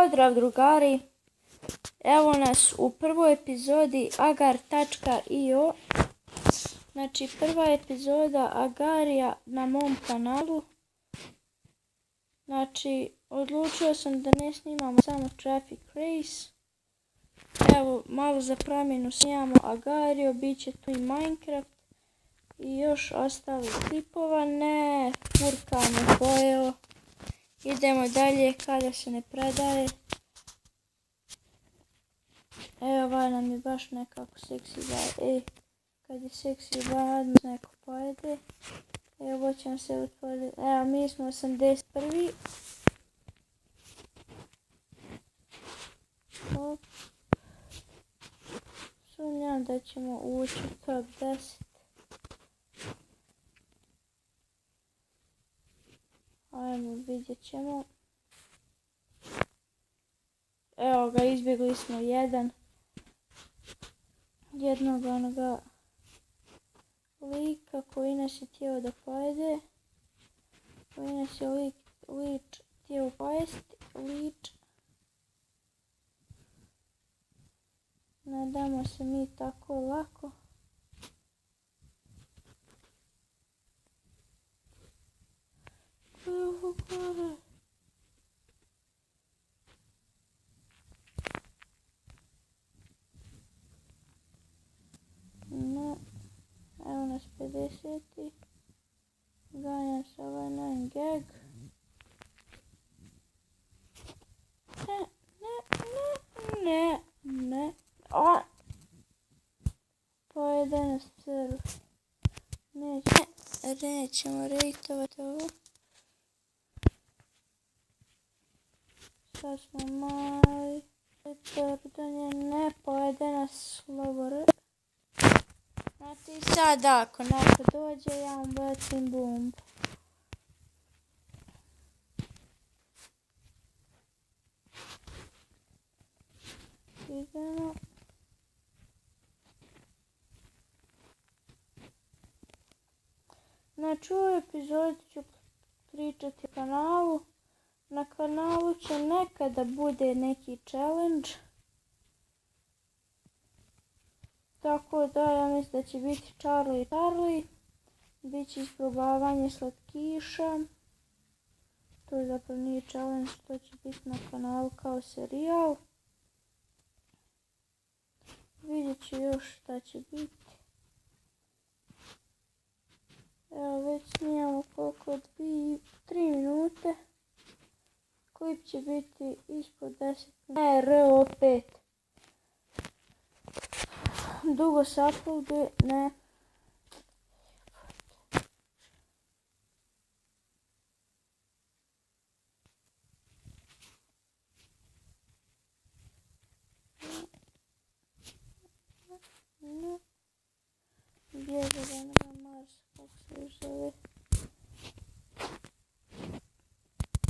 Pozdrav drugari, evo nas u prvoj epizodi agar.io. Znači prva epizoda Agarija na mom kanalu. Znači odlučio sam da ne snimamo samo Traffic Race. Evo malo za promjenu snimamo Agario, bit će tu i Minecraft i još ostali klipova. Ne, furkamo pojeo. Idemo dalje kada se ne predaje. Evo ovaj nam je baš nekako seksi daje. Kad je seksi badno neko pojede. Evo ovo će nam se otvoriti. Evo mi smo 81. Hop. Sumnjam da ćemo ući u top 10. Ajmo, vidjet ćemo. Evo ga, izbjegli smo jednog onoga lika koji nas je htio da pojede. Koji nas je lič htio pojesti. Lič. Ne damo se mi tako lako. Evo gore. No, evo nas 50. Ganjam se ovaj 9 gag. Ne. Pojede nas crv. Nećemo rejtovati ovo. Sad smo mali. Ne, pojede nas lovore. Znači sad ako neko dođe, ja mu bacim bombu. Idemo. Znači u ovoj epizodi ću pričati o kanalu. Na kanalu će nekada bude neki challenge. Tako da ja mislim da će biti Charlie. Biće isprobavanje slatkiša. To zapravo nije challenge, to će biti na kanalu kao serijal. Vidjet ću još šta će biti. Evo već snijamo koliko 3 minute. Klip će biti ispod 10 minuta. opet. Dugo se uploaduje, ne. Bježe da onoga Marsa, kako se još zove.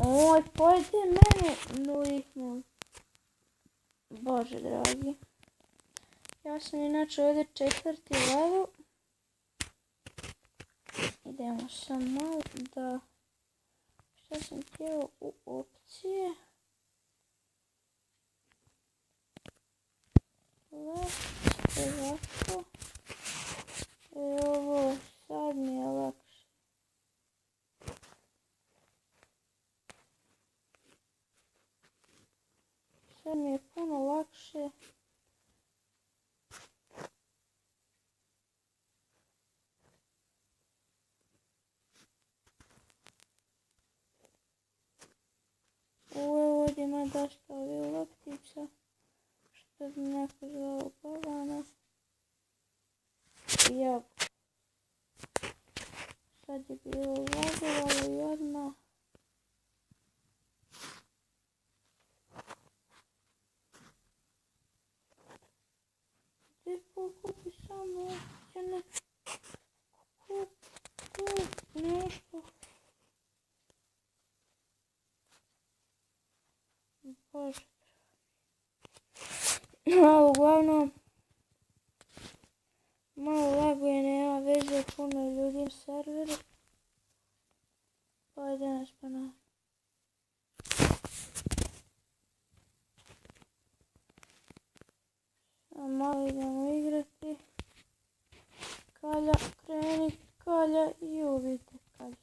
Oj, pojede mene, no ih mu. Bože dragi. Ja sam inače ovdje 4. level. Idemo samo da... Šta sam htjela u opcije? Ovako. Ovo sad mi je lakše. Sad mi je puno lakše. Ovo ovdje ima dosta ovih loptica. Što bi neko zvao balana. Ja. Sad je bilo lagovalo i odmah. Gdje pokupi samo općene? Kup nešto. Bože. Uglavnom. Malo laguje, nema veze, puno ljudi na serveru. Pa ide nas pa na. Malo idemo igrati. Kalja, kreni, kalja i ubijte kaljicu.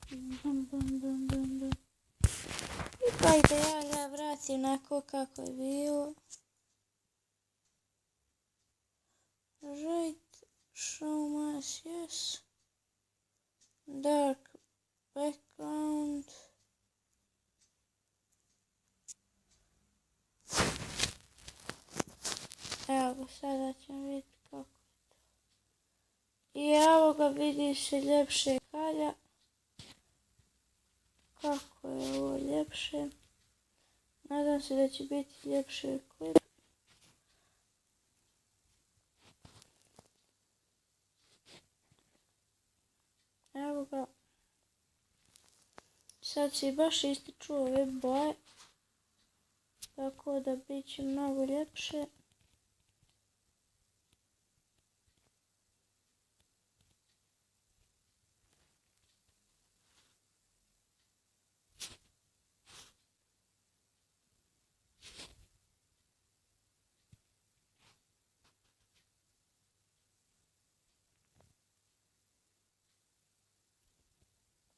Bum, bum, bum, bum, bum. I pa i da ja ga vratim onako kako je bilo. Right, show mask, yes. Dark background. Evo ga, sada ćemo vidjeti kako je to. I evo ga, vidi se ljepše kalja. Kako je ovo ljepše. Nadam se da će biti ljepše klip. Evo ga. Sad se baš ističu ove boje. Tako da bit će mnogo ljepše.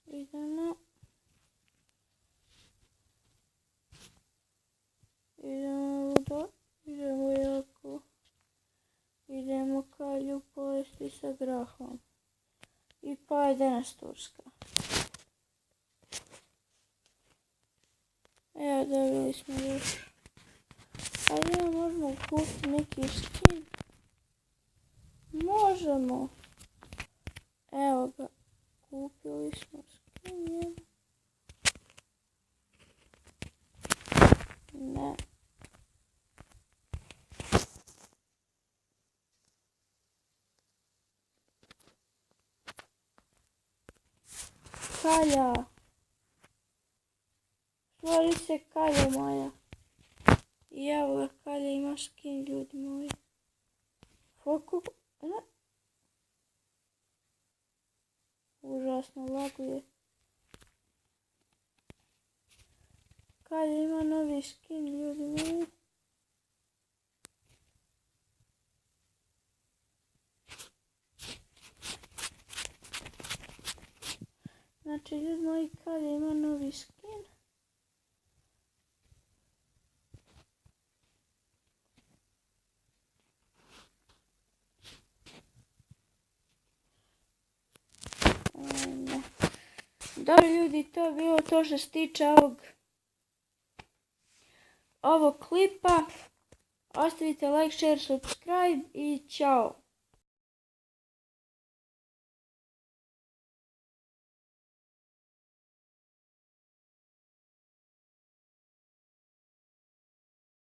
Idemo. Idemo do. Idemo jako. Idemo kalju pojesti sa grahom. I pojede nas Turska. Evo, dobili smo još. Ajde, možemo kupiti neki skin. Možemo. Evo ga. Kupili smo skin. Ne. Kalja. Stvori se kalja moja. I evo ga, kalja ima skin, ljudi moji. Fokus. Ne. Užasno laguje. Kalja ima novi skin, ljudi moji. Znači, ljudi moji, Kalja ima novi skin. Dobro ljudi, to je bilo to što se tiče ovog klipa. Ostavite like, share, subscribe i čao.